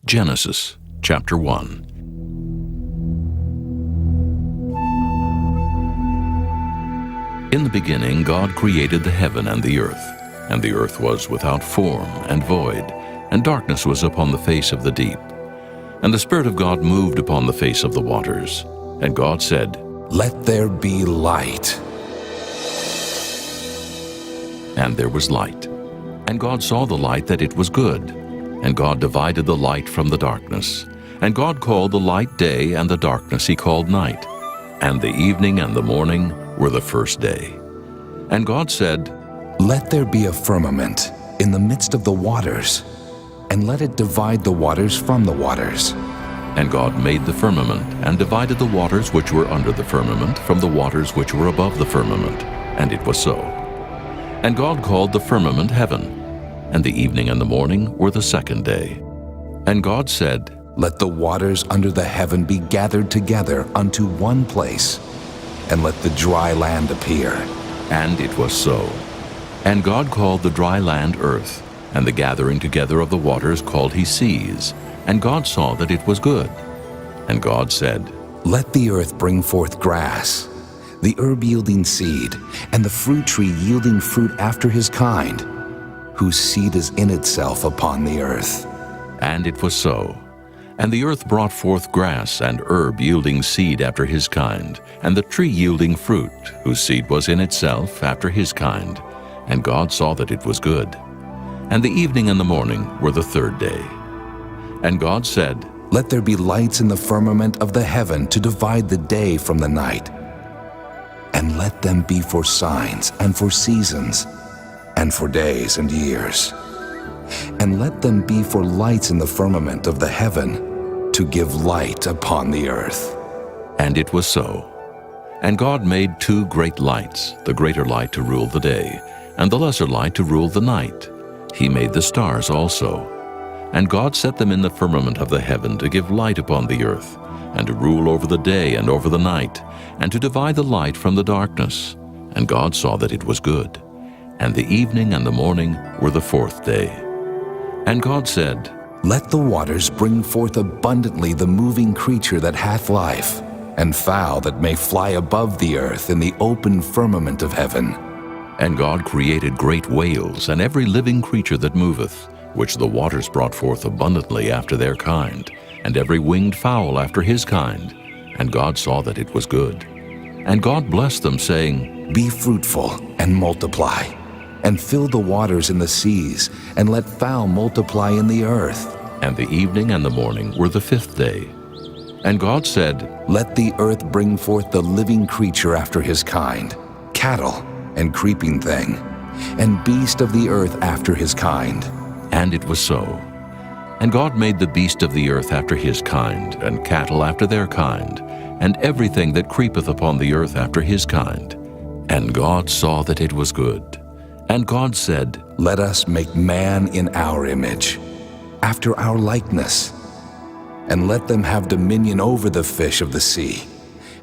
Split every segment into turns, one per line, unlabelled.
Genesis chapter 1. In the beginning God created the heaven and the earth was without form and void, and darkness was upon the face of the deep. And the Spirit of God moved upon the face of the waters. And God said,
"Let there be light."
And there was light. And God saw the light that it was good. And God divided the light from the darkness. And God called the light day, and the darkness he called night. And the evening and the morning were the first day. And God said,
"Let there be a firmament in the midst of the waters, and let it divide the waters from the waters."
And God made the firmament, and divided the waters which were under the firmament from the waters which were above the firmament. And it was so. And God called the firmament heaven. And the evening and the morning were the second day. And God said,
"Let the waters under the heaven be gathered together unto one place, and let the dry land appear."
And it was so. And God called the dry land earth, and the gathering together of the waters called he seas. And God saw that it was good. And God said,
"Let the earth bring forth grass, the herb yielding seed, and the fruit tree yielding fruit after his kind, whose seed is in itself upon the earth."
And it was so. And the earth brought forth grass and herb yielding seed after his kind, and the tree yielding fruit, whose seed was in itself after his kind. And God saw that it was good. And the evening and the morning were the third day. And God said,
"Let there be lights in the firmament of the heaven to divide the day from the night, and let them be for signs and for seasons, and for days and years. And let them be for lights in the firmament of the heaven, to give light upon the earth."
And it was so. And God made two great lights, the greater light to rule the day, and the lesser light to rule the night. He made the stars also. And God set them in the firmament of the heaven to give light upon the earth, and to rule over the day and over the night, and to divide the light from the darkness. And God saw that it was good. And the evening and the morning were the fourth day. And God said,
"Let the waters bring forth abundantly the moving creature that hath life, and fowl that may fly above the earth in the open firmament of heaven."
And God created great whales, and every living creature that moveth, which the waters brought forth abundantly after their kind, and every winged fowl after his kind. And God saw that it was good. And God blessed them, saying,
"Be fruitful and multiply, and fill the waters in the seas, and let fowl multiply in the earth."
And the evening and the morning were the fifth day. And God said,
"Let the earth bring forth the living creature after his kind, cattle and creeping thing, and beast of the earth after his kind."
And it was so. And God made the beast of the earth after his kind, and cattle after their kind, and everything that creepeth upon the earth after his kind. And God saw that it was good. And God said,
"Let us make man in our image, after our likeness, and let them have dominion over the fish of the sea,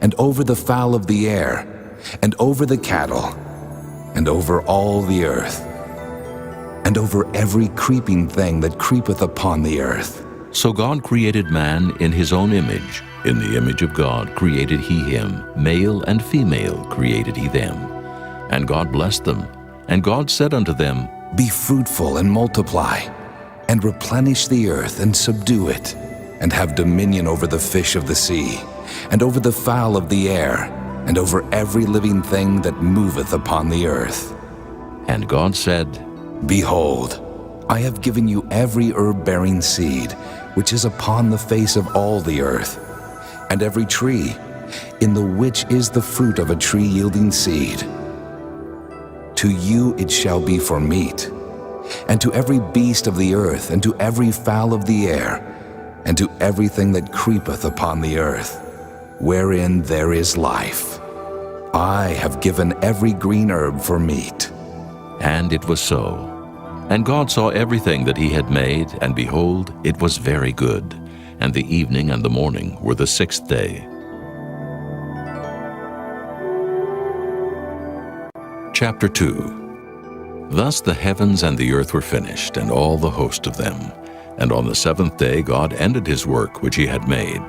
and over the fowl of the air, and over the cattle, and over all the earth, and over every creeping thing that creepeth upon the earth."
So God created man in his own image. In the image of God created he him, male and female created he them. And God blessed them. And God said unto them,
"Be fruitful and multiply, and replenish the earth and subdue it, and have dominion over the fish of the sea, and over the fowl of the air, and over every living thing that moveth upon the earth."
And God said,
"Behold, I have given you every herb-bearing seed, which is upon the face of all the earth, and every tree, in the which is the fruit of a tree yielding seed. To you it shall be for meat, and to every beast of the earth, and to every fowl of the air, and to everything that creepeth upon the earth, wherein there is life. I have given every green herb for meat."
And it was so. And God saw everything that he had made, and behold, it was very good. And the evening and the morning were the sixth day. Chapter 2. Thus the heavens and the earth were finished, and all the host of them. And on the seventh day God ended his work which he had made,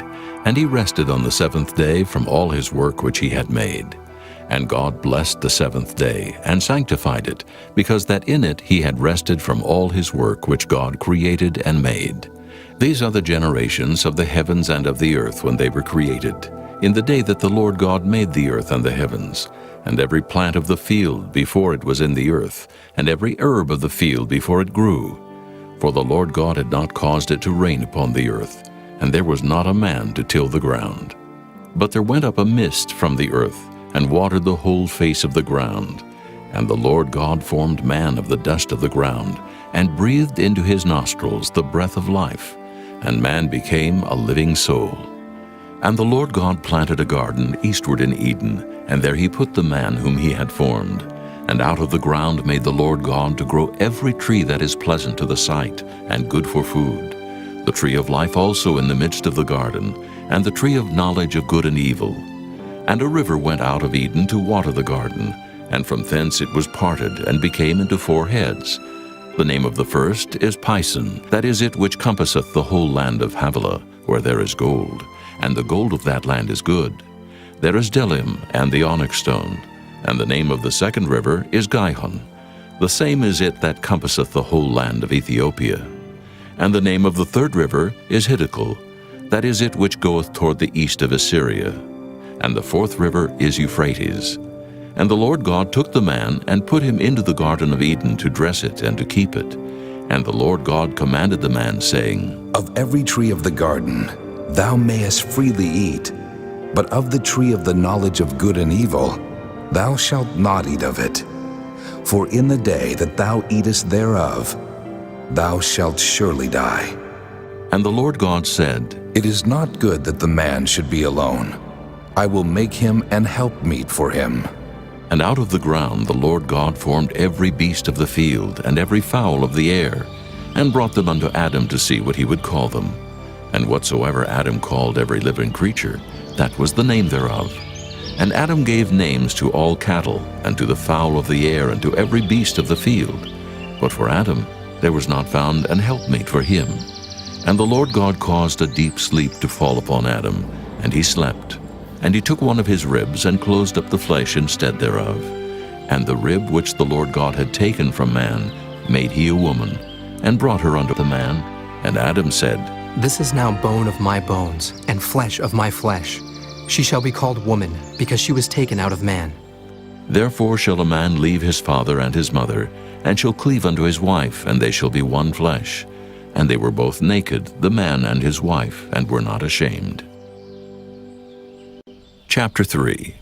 and he rested on the seventh day from all his work which he had made. And God blessed the seventh day, and sanctified it, because that in it he had rested from all his work which God created and made. These are the generations of the heavens and of the earth when they were created, in the day that the Lord God made the earth and the heavens, and every plant of the field before it was in the earth, and every herb of the field before it grew. For the Lord God had not caused it to rain upon the earth, and there was not a man to till the ground. But there went up a mist from the earth, and watered the whole face of the ground. And the Lord God formed man of the dust of the ground, and breathed into his nostrils the breath of life, and man became a living soul. And the Lord God planted a garden eastward in Eden, and there he put the man whom he had formed. And out of the ground made the Lord God to grow every tree that is pleasant to the sight, and good for food, the tree of life also in the midst of the garden, and the tree of knowledge of good and evil. And a river went out of Eden to water the garden, and from thence it was parted, and became into 4 heads. The name of the first is Pison, that is it which compasseth the whole land of Havilah, where there is gold, and the gold of that land is good. There is Delim, and the onyx stone. And the name of the second river is Gihon. The same is it that compasseth the whole land of Ethiopia. And the name of the third river is Hiddekel, that is it which goeth toward the east of Assyria. And the fourth river is Euphrates. And the Lord God took the man, and put him into the garden of Eden to dress it and to keep it. And the Lord God commanded the man, saying,
Of every tree of the garden thou mayest freely eat, but of the tree of the knowledge of good and evil thou shalt not eat of it. For in the day that thou eatest thereof, thou shalt surely die.
And the Lord God said,
It is not good that the man should be alone. I will make him an helpmeet for him.
And out of the ground the Lord God formed every beast of the field, and every fowl of the air, and brought them unto Adam to see what he would call them. And whatsoever Adam called every living creature, that was the name thereof. And Adam gave names to all cattle, and to the fowl of the air, and to every beast of the field. But for Adam there was not found an helpmate for him. And the Lord God caused a deep sleep to fall upon Adam, and he slept. And he took one of his ribs, and closed up the flesh instead thereof. And the rib which the Lord God had taken from man made he a woman, and brought her unto the man. And Adam said,
This is now bone of my bones, and flesh of my flesh. She shall be called woman, because she was taken out of man.
Therefore shall a man leave his father and his mother, and shall cleave unto his wife, and they shall be one flesh. And they were both naked, the man and his wife, and were not ashamed. Chapter 3.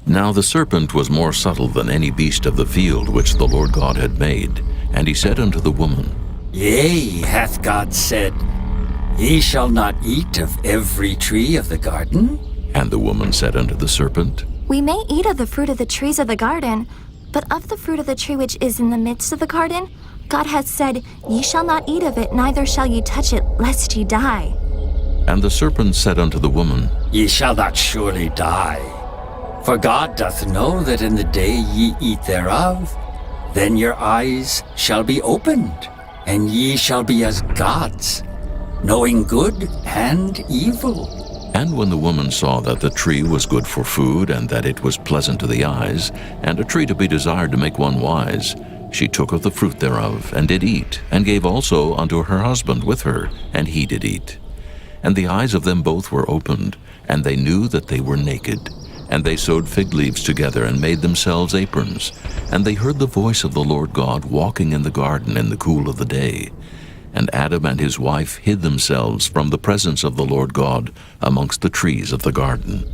Now the serpent was more subtle than any beast of the field which the Lord God had made. And he said unto the woman,
Yea, hath God said, Ye shall not eat of every tree of the garden?
And the woman said unto the serpent,
We may eat of the fruit of the trees of the garden, but of the fruit of the tree which is in the midst of the garden, God hath said, Ye shall not eat of it, neither shall ye touch it, lest ye die.
And the serpent said unto the woman,
Ye shall not surely die. For God doth know that in the day ye eat thereof, then your eyes shall be opened, and ye shall be as gods, knowing good and evil.
And when the woman saw that the tree was good for food, and that it was pleasant to the eyes, and a tree to be desired to make one wise, she took of the fruit thereof, and did eat, and gave also unto her husband with her, and he did eat. And the eyes of them both were opened, and they knew that they were naked. And they sewed fig leaves together, and made themselves aprons. And they heard the voice of the Lord God walking in the garden in the cool of the day. And Adam and his wife hid themselves from the presence of the Lord God amongst the trees of the garden.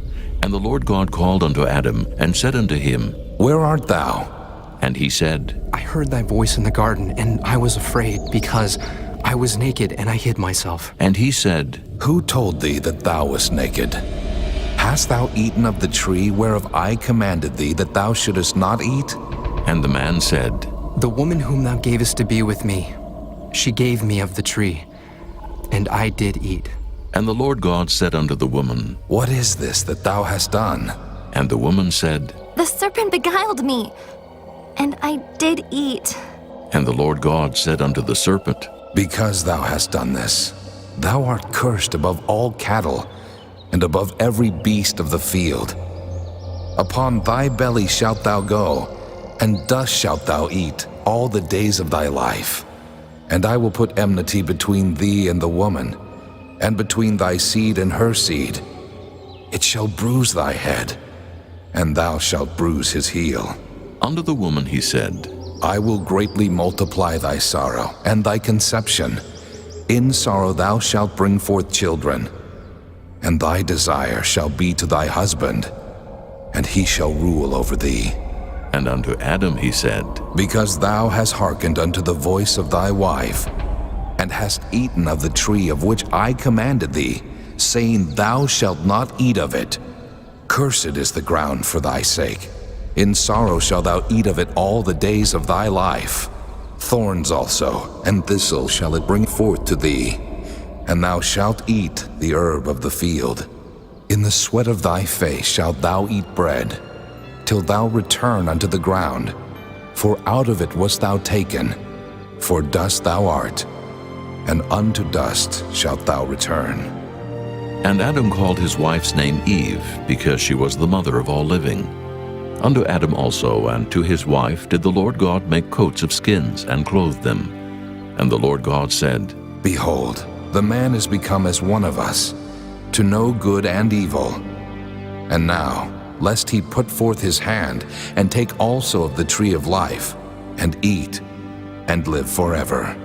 And the Lord God called unto Adam, and said unto him,
Where art thou?
And he said,
I heard thy voice in the garden, and I was afraid, because I was naked, and I hid myself.
And he said,
Who told thee that thou wast naked? Hast thou eaten of the tree whereof I commanded thee that thou shouldest not eat?
And the man said,
The woman whom thou gavest to be with me, she gave me of the tree, and I did eat.
And the Lord God said unto the woman,
What is this that thou hast done?
And the woman said,
The serpent beguiled me, and I did eat.
And the Lord God said unto the serpent,
Because thou hast done this, thou art cursed above all cattle, and above every beast of the field. Upon thy belly shalt thou go, and dust shalt thou eat all the days of thy life. And I will put enmity between thee and the woman, and between thy seed and her seed. It shall bruise thy head, and thou shalt bruise his heel.
Unto the woman he said,
I will greatly multiply thy sorrow and thy conception. In sorrow thou shalt bring forth children, and thy desire shall be to thy husband, and he shall rule over thee.
And unto Adam he said,
Because thou hast hearkened unto the voice of thy wife, and hast eaten of the tree of which I commanded thee, saying, Thou shalt not eat of it. Cursed is the ground for thy sake. In sorrow shalt thou eat of it all the days of thy life. Thorns also and thistles shall it bring forth to thee, and thou shalt eat the herb of the field. In the sweat of thy face shalt thou eat bread, till thou return unto the ground. For out of it wast thou taken, for dust thou art, and unto dust shalt thou return.
And Adam called his wife's name Eve, because she was the mother of all living. Unto Adam also and to his wife did the Lord God make coats of skins, and clothe them. And the Lord God said,
Behold, the man is become as one of us, to know good and evil. And now, lest he put forth his hand, and take also of the tree of life, and eat, and live forever.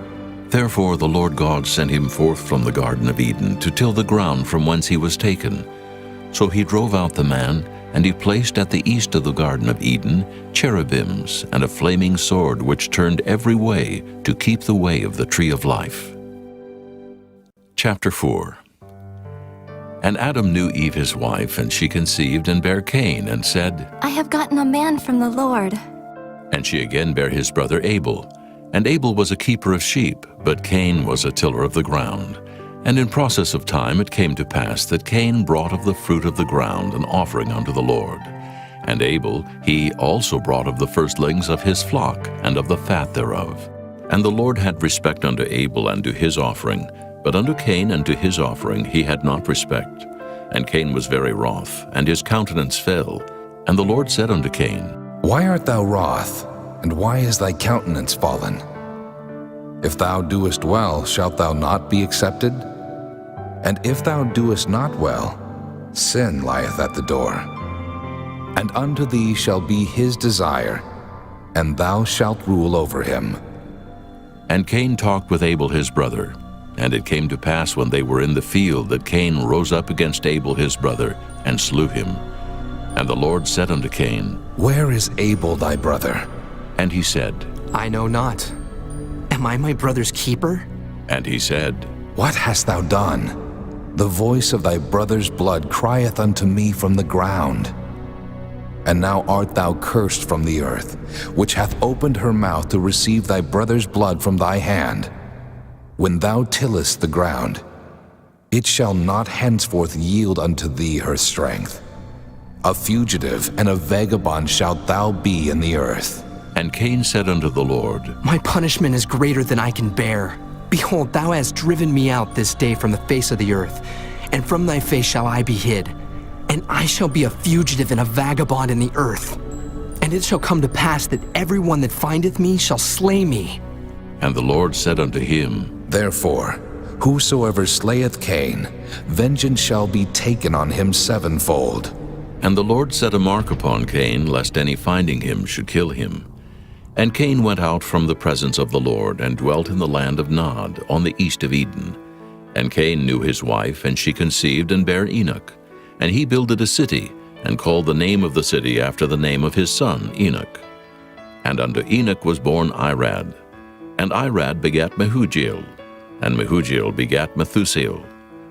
Therefore the Lord God sent him forth from the Garden of Eden to till the ground from whence he was taken. So he drove out the man, and he placed at the east of the Garden of Eden cherubims and a flaming sword which turned every way to keep the way of the tree of life. Chapter 4. And Adam knew Eve his wife, and she conceived and bare Cain, and said,
I have gotten a man from the Lord.
And she again bare his brother Abel. And Abel was a keeper of sheep, but Cain was a tiller of the ground. And in process of time it came to pass that Cain brought of the fruit of the ground an offering unto the Lord. And Abel, he also brought of the firstlings of his flock, and of the fat thereof. And the Lord had respect unto Abel and to his offering, but unto Cain and to his offering he had not respect. And Cain was very wroth, and his countenance fell. And the Lord said unto Cain,
Why art thou wroth, and why is thy countenance fallen? If thou doest well, shalt thou not be accepted? And if thou doest not well, sin lieth at the door. And unto thee shall be his desire, and thou shalt rule over him.
And Cain talked with Abel his brother. And it came to pass when they were in the field that Cain rose up against Abel his brother, and slew him. And the Lord said unto Cain,
Where is Abel thy brother?
And he said,
I know not. Am I my brother's keeper?
And he said,
What hast thou done? The voice of thy brother's blood crieth unto me from the ground. And now art thou cursed from the earth, which hath opened her mouth to receive thy brother's blood from thy hand. When thou tillest the ground, it shall not henceforth yield unto thee her strength. A fugitive and a vagabond shalt thou be in the earth.
And Cain said unto the Lord,
My punishment is greater than I can bear. Behold, thou hast driven me out this day from the face of the earth, and from thy face shall I be hid. And I shall be a fugitive and a vagabond in the earth. And it shall come to pass that every one that findeth me shall slay me.
And the Lord said unto him,
Therefore, whosoever slayeth Cain, vengeance shall be taken on him sevenfold.
And the Lord set a mark upon Cain, lest any finding him should kill him. And Cain went out from the presence of the Lord, and dwelt in the land of Nod, on the east of Eden. And Cain knew his wife, and she conceived and bare Enoch. And he builded a city, and called the name of the city after the name of his son Enoch. And unto Enoch was born Irad. And Irad begat Mehujael. And Mehujael begat Methusael.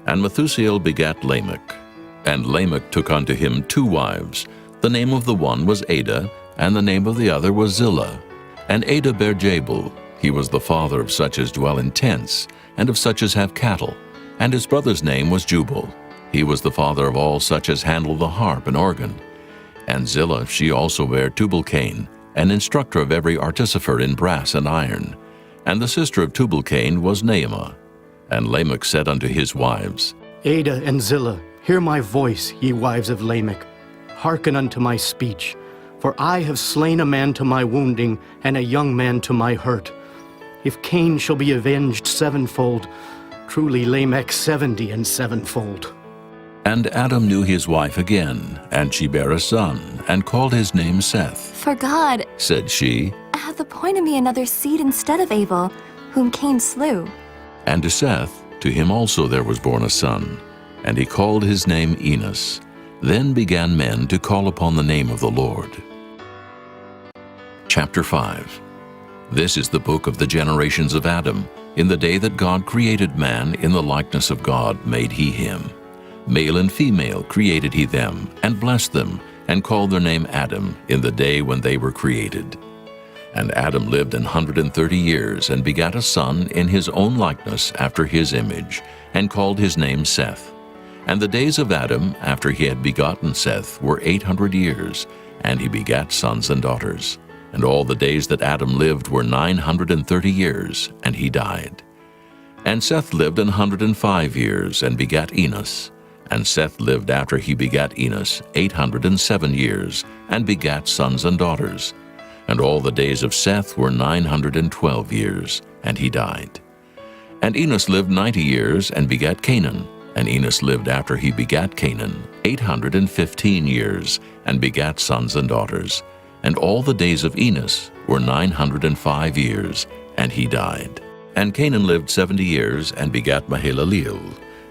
And Methusael begat Lamech. And Lamech took unto him 2 wives. The name of the one was Ada, and the name of the other was Zillah. And Ada bare Jabal. He was the father of such as dwell in tents, and of such as have cattle. And his brother's name was Jubal. He was the father of all such as handle the harp and organ. And Zillah she also bare Tubal-Cain, an instructor of every artificer in brass and iron. And the sister of Tubal-Cain was Naamah. And Lamech said unto his wives,
Ada and Zillah, hear my voice, ye wives of Lamech. Hearken unto my speech. For I have slain a man to my wounding, and a young man to my hurt. If Cain shall be avenged sevenfold, truly Lamech 70 and sevenfold.
And Adam knew his wife again, and she bare a son, and called his name Seth.
For God
Said she,
hath appointed me another seed instead of Abel, whom Cain slew.
and to Seth, to him also there was born a son, and he called his name Enos. Then began men to call upon the name of the Lord. Chapter 5. This is the book of the generations of Adam. In the day that God created man, in the likeness of God made he him. Male and female created he them, and blessed them, and called their name Adam, in the day when they were created. And Adam lived 130 years, and begat a son in his own likeness after his image, and called his name Seth. And the days of Adam, after he had begotten Seth, were 800 years, and he begat sons and daughters. And all the days that Adam lived were 930 years, and he died. And Seth lived 105 years, and begat Enos. And Seth lived after he begat Enos 807 years, and begat sons and daughters. And all the days of Seth were 912 years, and he died. And Enos lived 90 years, and begat Canaan. And Enos lived after he begat Canaan 815 years, and begat sons and daughters. And all the days of Enos were 905 years, and he died. And Canaan lived 70 years, and begat Mahalaleel.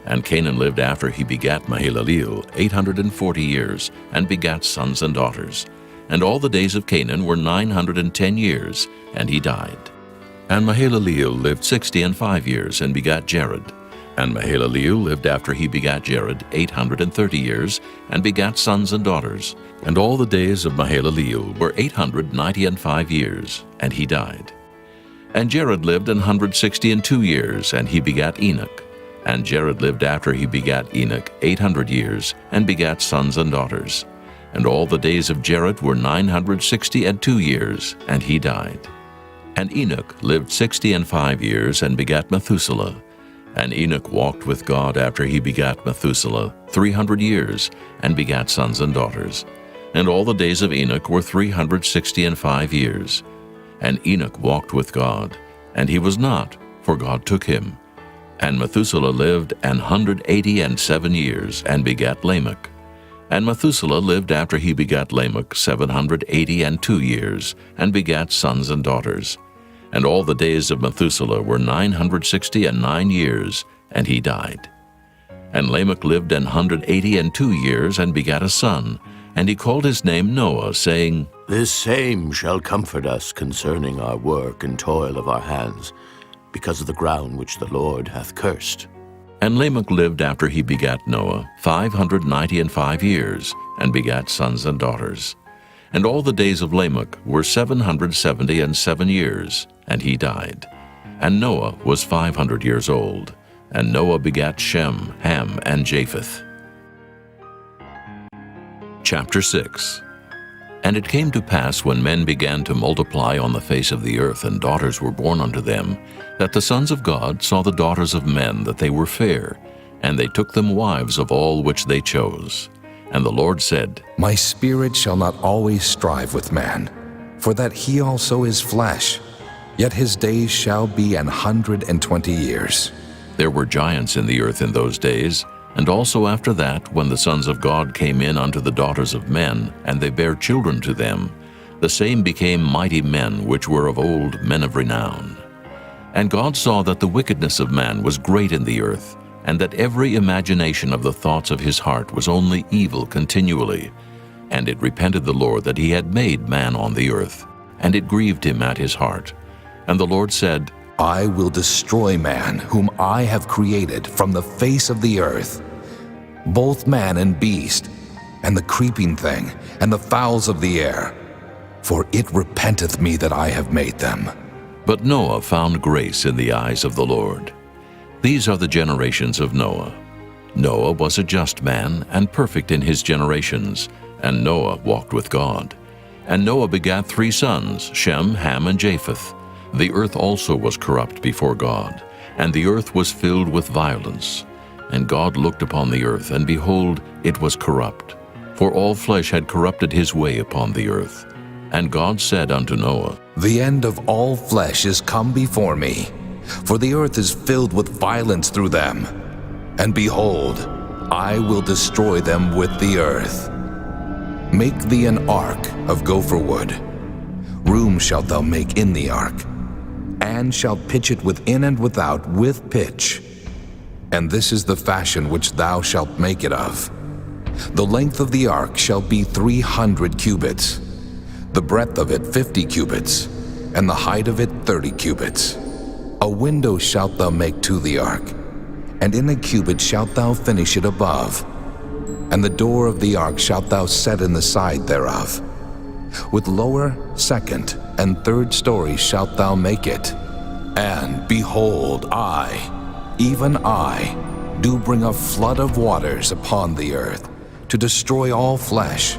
And Canaan lived after he begat Mahalaleel 840 years, and begat sons and daughters. And all the days of Canaan were 910 years, and he died. And Mahalaleel lived 65 years, and begat Jared. And Mahalaleel lived after he begat Jared 830 years, and begat sons and daughters. And all the days of Mahalaleel were 895 years, and he died. And Jared lived 162 years, and he begat Enoch. And Jared lived after he begat Enoch 800 years, and begat sons and daughters. And all the days of Jared were 962 years, and he died. And Enoch lived 65 years, and begat Methuselah. And Enoch walked with God after he begat Methuselah 300 years, and begat sons and daughters. And all the days of Enoch were 365 years. And Enoch walked with God, and he was not, for God took him. And Methuselah lived 187 years, and begat Lamech. And Methuselah lived after he begat Lamech 782 years, and begat sons and daughters. And all the days of Methuselah were 969 years, and he died. And Lamech lived 182 years, and begat a son, and he called his name Noah, saying,
This same shall comfort us concerning our work and toil of our hands, because of the ground which the Lord hath cursed.
And Lamech lived after he begat Noah 595 years, and begat sons and daughters. And all the days of Lamech were 777 years, and he died. And Noah was 500 years old. And Noah begat Shem, Ham, and Japheth. Chapter 6. And it came to pass, when men began to multiply on the face of the earth, and daughters were born unto them, that the sons of God saw the daughters of men that they were fair, and they took them wives of all which they chose. And the Lord said,
My spirit shall not always strive with man, for that he also is flesh, yet his days shall be 120 years.
There were giants in the earth in those days, and also after that, when the sons of God came in unto the daughters of men, and they bare children to them, the same became mighty men which were of old, men of renown. And God saw that the wickedness of man was great in the earth, and that every imagination of the thoughts of his heart was only evil continually. And it repented the Lord that he had made man on the earth, and it grieved him at his heart. And the Lord said,
I will destroy man, whom I have created from the face of the earth, both man and beast, and the creeping thing, and the fowls of the air, for it repenteth me that I have made them.
But Noah found grace in the eyes of the Lord. These are the generations of Noah. Noah was a just man, and perfect in his generations, and Noah walked with God. And Noah begat 3 sons, Shem, Ham, and Japheth. The earth also was corrupt before God, and the earth was filled with violence. And God looked upon the earth, and behold, it was corrupt, for all flesh had corrupted his way upon the earth. And God said unto Noah,
The end of all flesh is come before me, for the earth is filled with violence through them. And behold, I will destroy them with the earth. Make thee an ark of gopher wood. Room shalt thou make in the ark, and shalt pitch it within and without with pitch. And this is the fashion which thou shalt make it of. The length of the ark shall be 300 cubits, the breadth of it 50 cubits, and the height of it 30 cubits. A window shalt thou make to the ark, and in a cubit shalt thou finish it above. And the door of the ark shalt thou set in the side thereof. With lower, second, and third stories shalt thou make it. And behold, I, even I, do bring a flood of waters upon the earth, to destroy all flesh,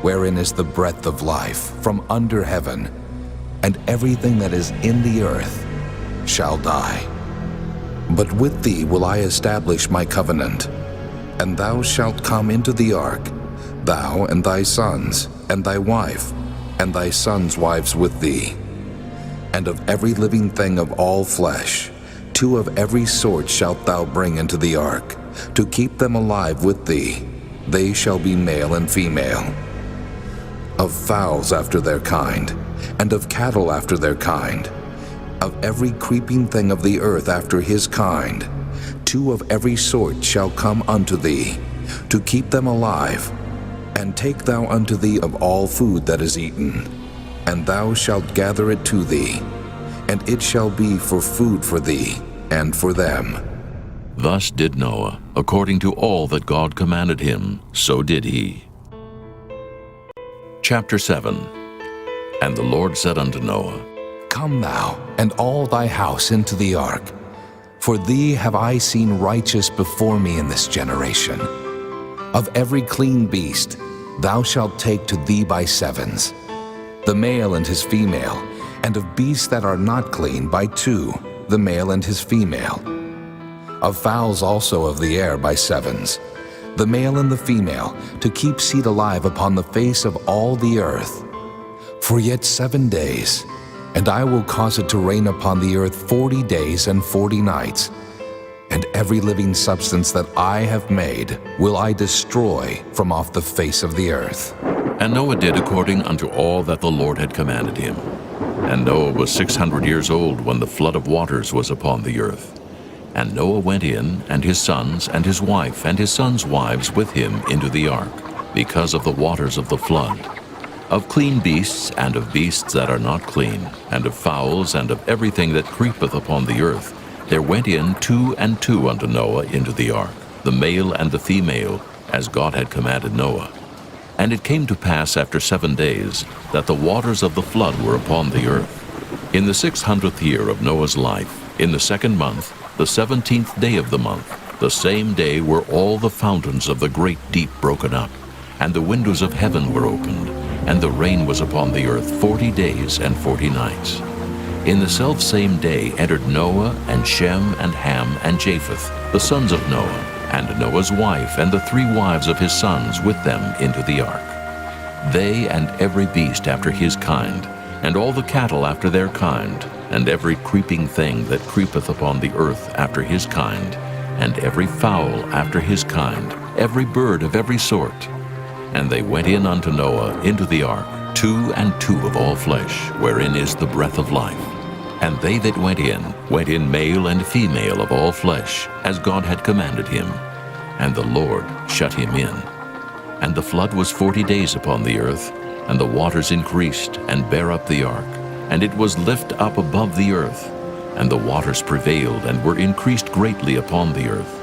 wherein is the breath of life from under heaven, and everything that is in the earth shall die. But with thee will I establish my covenant, and thou shalt come into the ark, thou and thy sons, and thy wife, and thy sons' wives with thee. And of every living thing of all flesh, 2 of every sort shalt thou bring into the ark, to keep them alive with thee. They shall be male and female. Of fowls after their kind, and of cattle after their kind, of every creeping thing of the earth after his kind, 2 of every sort shall come unto thee, to keep them alive. And take thou unto thee of all food that is eaten, and thou shalt gather it to thee, and it shall be for food for thee and for them.
Thus did Noah, according to all that God commanded him, so did he. Chapter 7. And the Lord said unto Noah,
Come thou and all thy house into the ark, for thee have I seen righteous before me in this generation. Of every clean beast thou shalt take to thee by sevens, the male and his female, and of beasts that are not clean by 2, the male and his female. Of fowls also of the air by sevens, the male and the female, to keep seed alive upon the face of all the earth. For yet 7 days, and I will cause it to rain upon the earth 40 days and 40 nights, and every living substance that I have made will I destroy from off the face of the earth.
And Noah did according unto all that the Lord had commanded him. And Noah was 600 years old when the flood of waters was upon the earth. And Noah went in, and his sons, and his wife, and his sons' wives with him into the ark, because of the waters of the flood. Of clean beasts, and of beasts that are not clean, and of fowls, and of everything that creepeth upon the earth, there went in 2 and 2 unto Noah into the ark, the male and the female, as God had commanded Noah. And it came to pass after 7 days, that the waters of the flood were upon the earth. In the 600th year of Noah's life, in the 2nd month, the 17th day of the month, the same day were all the fountains of the great deep broken up, and the windows of heaven were opened, and the rain was upon the earth 40 days and 40 nights. In the selfsame day entered Noah, and Shem, and Ham, and Japheth, the sons of Noah, and Noah's wife, and the 3 wives of his sons with them into the ark. They and every beast after his kind, and all the cattle after their kind, and every creeping thing that creepeth upon the earth after his kind, and every fowl after his kind, every bird of every sort. And they went in unto Noah into the ark, 2 and 2 of all flesh, wherein is the breath of life. And they that went in male and female of all flesh, as God had commanded him. And the Lord shut him in. And the flood was 40 days upon the earth, and the waters increased, and bare up the ark, and it was lift up above the earth. And the waters prevailed, and were increased greatly upon the earth.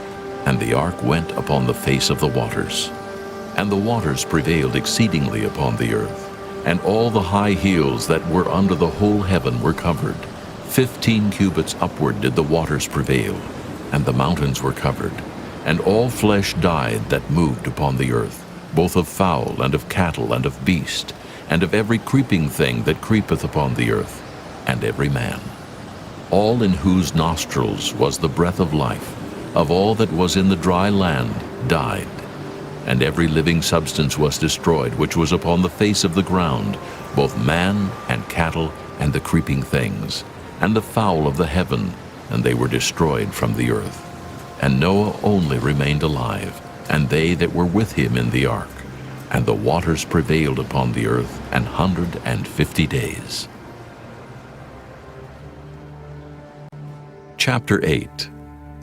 And the ark went upon the face of the waters. And the waters prevailed exceedingly upon the earth. And all the high hills that were under the whole heaven were covered. 15 cubits upward did the waters prevail, and the mountains were covered. And all flesh died that moved upon the earth, both of fowl, and of cattle, and of beast, and of every creeping thing that creepeth upon the earth. and every man. All in whose nostrils was the breath of life, of all that was in the dry land, died. And every living substance was destroyed, which was upon the face of the ground, both man and cattle and the creeping things, and the fowl of the heaven, and they were destroyed from the earth. And Noah only remained alive, and they that were with him in the ark. And the waters prevailed upon the earth 150 days. Chapter 8.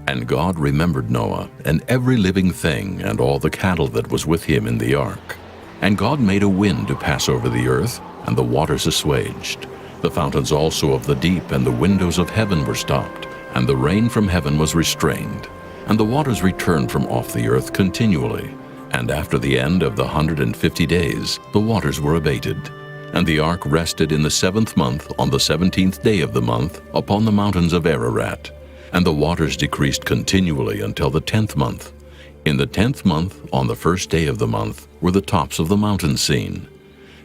And God remembered Noah, and every living thing, and all the cattle that was with him in the ark. And God made a wind to pass over the earth, and the waters assuaged. The fountains also of the deep and the windows of heaven were stopped, and the rain from heaven was restrained. And the waters returned from off the earth continually. And after the end of the 150 days, the waters were abated. And the ark rested in the 7th month, on the 17th day of the month, upon the mountains of Ararat. And the waters decreased continually until the 10th month. In the 10th month, on the 1st day of the month, were the tops of the mountains seen.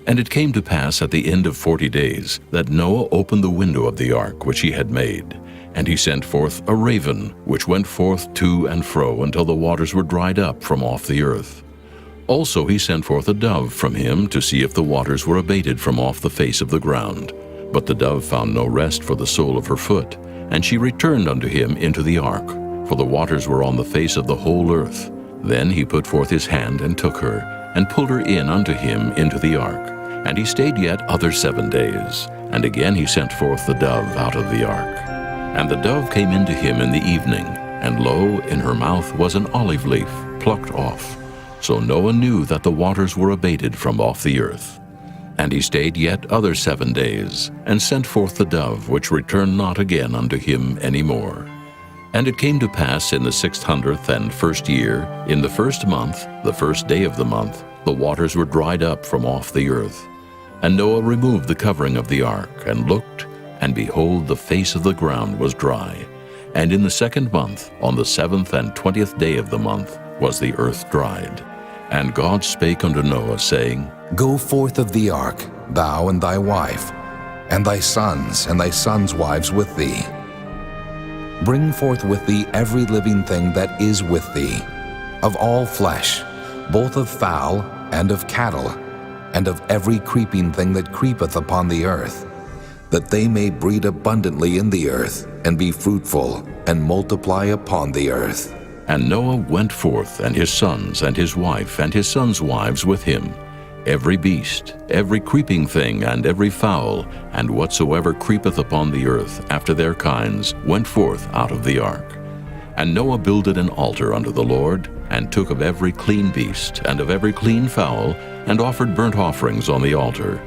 And it came to pass at the end of 40 days that Noah opened the window of the ark which he had made. And he sent forth a raven, which went forth to and fro until the waters were dried up from off the earth. Also he sent forth a dove from him to see if the waters were abated from off the face of the ground. But the dove found no rest for the sole of her foot, and she returned unto him into the ark, for the waters were on the face of the whole earth. Then he put forth his hand and took her, and pulled her in unto him into the ark. And he stayed yet other 7 days, and again he sent forth the dove out of the ark. And the dove came into him in the evening, and lo, in her mouth was an olive leaf, plucked off. So Noah knew that the waters were abated from off the earth. And he stayed yet other 7 days, and sent forth the dove, which returned not again unto him any more. And it came to pass in the 601st year, in the 1st month, the 1st day of the month, the waters were dried up from off the earth. And Noah removed the covering of the ark, and looked, and behold, the face of the ground was dry. And in the 2nd month, on the 7th and 20th day of the month, was the earth dried. And God spake unto Noah, saying,
Go forth of the ark, thou and thy wife, and thy sons and thy sons' wives with thee. Bring forth with thee every living thing that is with thee, of all flesh, both of fowl and of cattle, and of every creeping thing that creepeth upon the earth, that they may breed abundantly in the earth, and be fruitful, and multiply upon the earth.
And Noah went forth, and his sons, and his wife, and his sons' wives with him. Every beast, every creeping thing, and every fowl, and whatsoever creepeth upon the earth after their kinds, went forth out of the ark. And Noah builded an altar unto the Lord, and took of every clean beast, and of every clean fowl, and offered burnt offerings on the altar.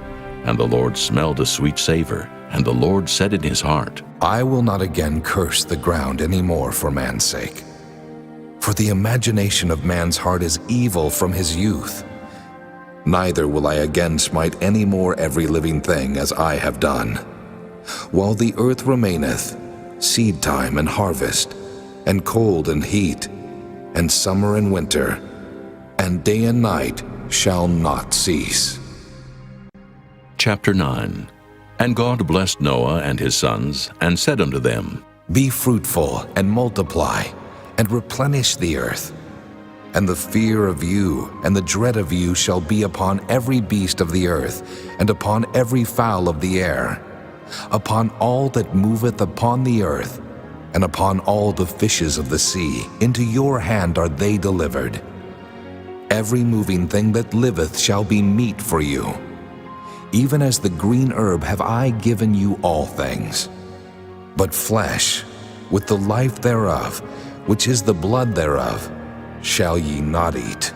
And the Lord smelled a sweet savor, and the Lord said in his heart,
I will not again curse the ground any more for man's sake. For the imagination of man's heart is evil from his youth. Neither will I again smite any more every living thing as I have done. While the earth remaineth, seed time and harvest, and cold and heat, and summer and winter, and day and night shall not cease.
Chapter 9. And God blessed Noah and his sons, and said unto them,
Be fruitful and multiply, and replenish the earth. And the fear of you and the dread of you shall be upon every beast of the earth, and upon every fowl of the air, upon all that moveth upon the earth, and upon all the fishes of the sea. Into your hand are they delivered. Every moving thing that liveth shall be meat for you. Even as the green herb have I given you all things. But flesh, with the life thereof, which is the blood thereof, shall ye not eat.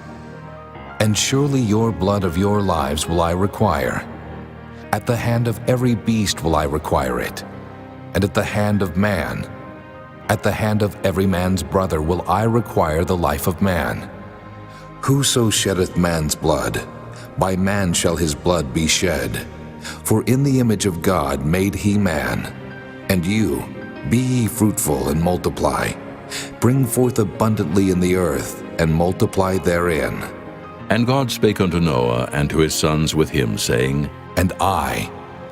And surely your blood of your lives will I require. At the hand of every beast will I require it, and at the hand of man, at the hand of every man's brother will I require the life of man. Whoso sheddeth man's blood, by man shall his blood be shed. For in the image of God made he man. And you, be ye fruitful and multiply. Bring forth abundantly in the earth, and multiply therein.
And God spake unto Noah and to his sons with him, saying,
And I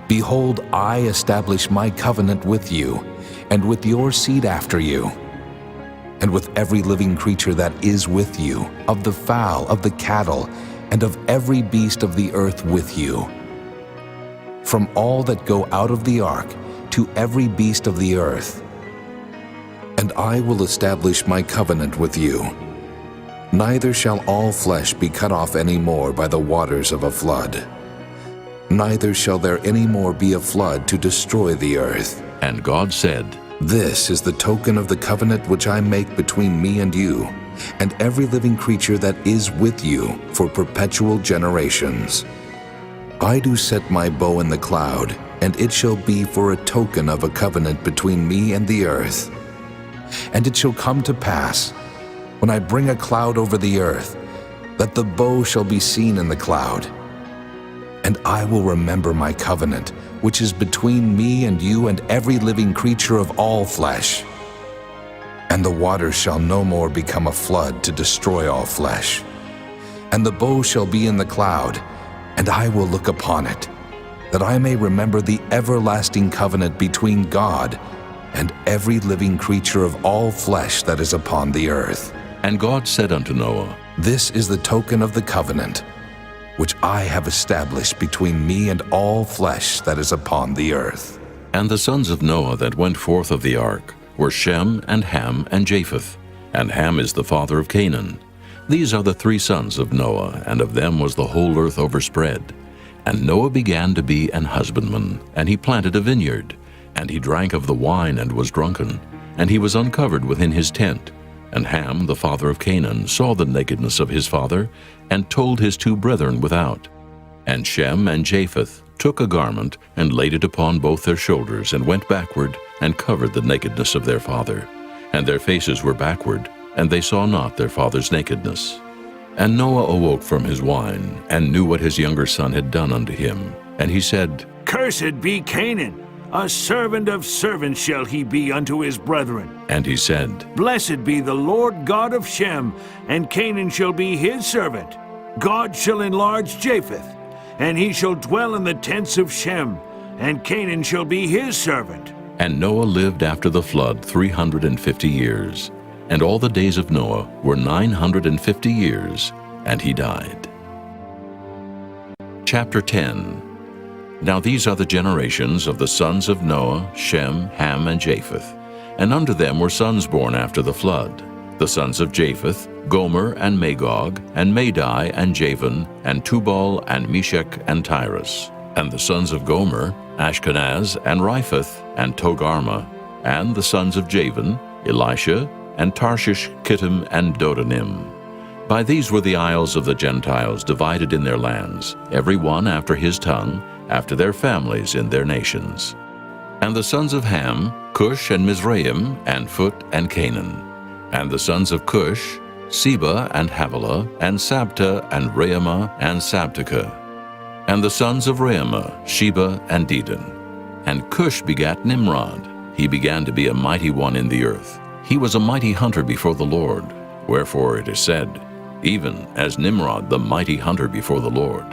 Behold, I establish my covenant with you, and with your seed after you, and with every living creature that is with you, of the fowl, of the cattle, and of every beast of the earth with you. From all that go out of the ark, to every beast of the earth. And I will establish my covenant with you. Neither shall all flesh be cut off any more by the waters of a flood. Neither shall there any more be a flood to destroy the earth.
And God said,
This is the token of the covenant which I make between me and you, and every living creature that is with you for perpetual generations. I do set my bow in the cloud, and it shall be for a token of a covenant between me and the earth. And it shall come to pass, when I bring a cloud over the earth, that the bow shall be seen in the cloud. And I will remember my covenant, which is between me and you and every living creature of all flesh. And the waters shall no more become a flood to destroy all flesh. And the bow shall be in the cloud, and I will look upon it, that I may remember the everlasting covenant between God and every living creature of all flesh that is upon the earth.
And God said unto Noah,
This is the token of the covenant, which I have established between me and all flesh that is upon the earth.
And the sons of Noah that went forth of the ark were Shem and Ham and Japheth. And Ham is the father of Canaan. These are the three sons of Noah, and of them was the whole earth overspread. And Noah began to be an husbandman, and he planted a vineyard. And he drank of the wine and was drunken, and he was uncovered within his tent. And Ham, the father of Canaan, saw the nakedness of his father, and told his two brethren without. And Shem and Japheth took a garment, and laid it upon both their shoulders, and went backward, and covered the nakedness of their father. And their faces were backward, and they saw not their father's nakedness. And Noah awoke from his wine, and knew what his younger son had done unto him. And he said,
Cursed be Canaan, a servant of servants shall he be unto his brethren.
And he said,
Blessed be the Lord God of Shem, and Canaan shall be his servant. God shall enlarge Japheth, and he shall dwell in the tents of Shem, and Canaan shall be his servant.
And Noah lived after the flood 350 years. And all the days of Noah were 950 years, and he died. Chapter 10. Now these are the generations of the sons of Noah, Shem, Ham, and Japheth. And unto them were sons born after the flood. The sons of Japheth, Gomer, and Magog, and Madai, and Javan, and Tubal, and Meshech, and Tyrus. And the sons of Gomer, Ashkenaz, and Riphath, and Togarmah. And the sons of Javan, Elisha, and Tarshish, Kittim, and Dodanim. By these were the isles of the Gentiles divided in their lands, every one after his tongue, after their families in their nations. And the sons of Ham, Cush, and Mizraim, and Phut, and Canaan. And the sons of Cush, Seba, and Havilah, and Sabta, and Reumah, and Sabteka. And the sons of Reumah, Sheba, and Dedan. And Cush begat Nimrod. He began to be a mighty one in the earth. He was a mighty hunter before the Lord. Wherefore it is said, even as Nimrod the mighty hunter before the Lord.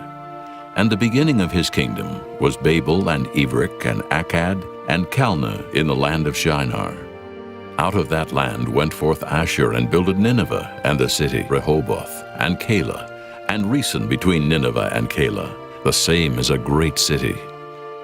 And the beginning of his kingdom was Babel, and Erech, and Akkad, and Calneh in the land of Shinar. Out of that land went forth Ashur, and builded Nineveh, and the city Rehoboth, and Calah, and Resen between Nineveh and Calah. The same is a great city.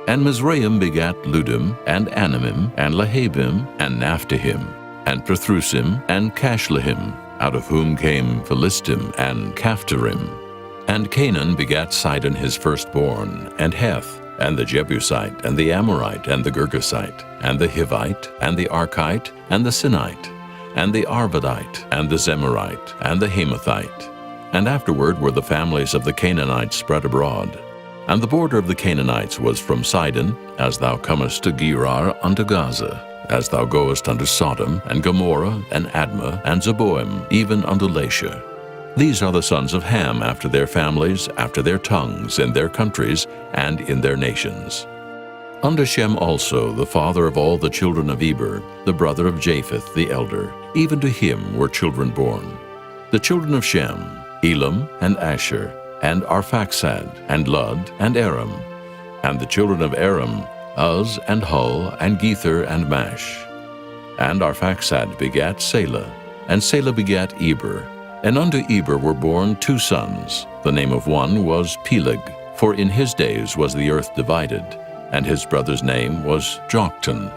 And Mizraim begat Ludim, and Anamim, and Lehabim, and Naphtahim, and Pathrusim, and Cashlehim, out of whom came Philistim, and Caphtorim. And Canaan begat Sidon his firstborn, and Heth, and the Jebusite, and the Amorite, and the Girgasite, and the Hivite, and the Archite, and the Sinite, and the Arvadite, and the Zemarite, and the Hamathite. And afterward were the families of the Canaanites spread abroad. And the border of the Canaanites was from Sidon, as thou comest to Gerar unto Gaza, as thou goest unto Sodom, and Gomorrah, and Admah, and Zeboim, even unto Lasha. These are the sons of Ham after their families, after their tongues, in their countries, and in their nations. Unto Shem also, the father of all the children of Eber, the brother of Japheth the elder, even to him were children born. The children of Shem, Elam, and Asher, and Arphaxad, and Lud, and Aram. And the children of Aram, Uz, and Hul, and Gether, and Mash. And Arphaxad begat Salah, and Salah begat Eber. And unto Eber were born 2 sons. The name of one was Peleg, for in his days was the earth divided, and his brother's name was Joktan.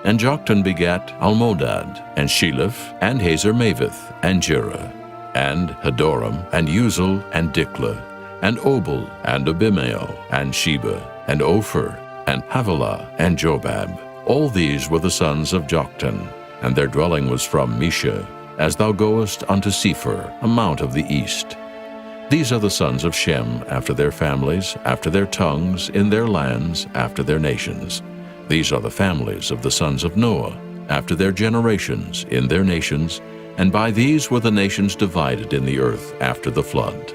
And Joktan begat Almodad, and Sheleph, and Hazarmaveth, and Jerah, and Hadoram, and Uzal, and Diklah, and Obal, and Abimael, and Sheba, and Ophir, and Havilah, and Jobab. All these were the sons of Joktan, and their dwelling was from Mesha, as thou goest unto Sephir, a mount of the east. These are the sons of Shem, after their families, after their tongues, in their lands, after their nations. These are the families of the sons of Noah, after their generations, in their nations, and by these were the nations divided in the earth after the flood.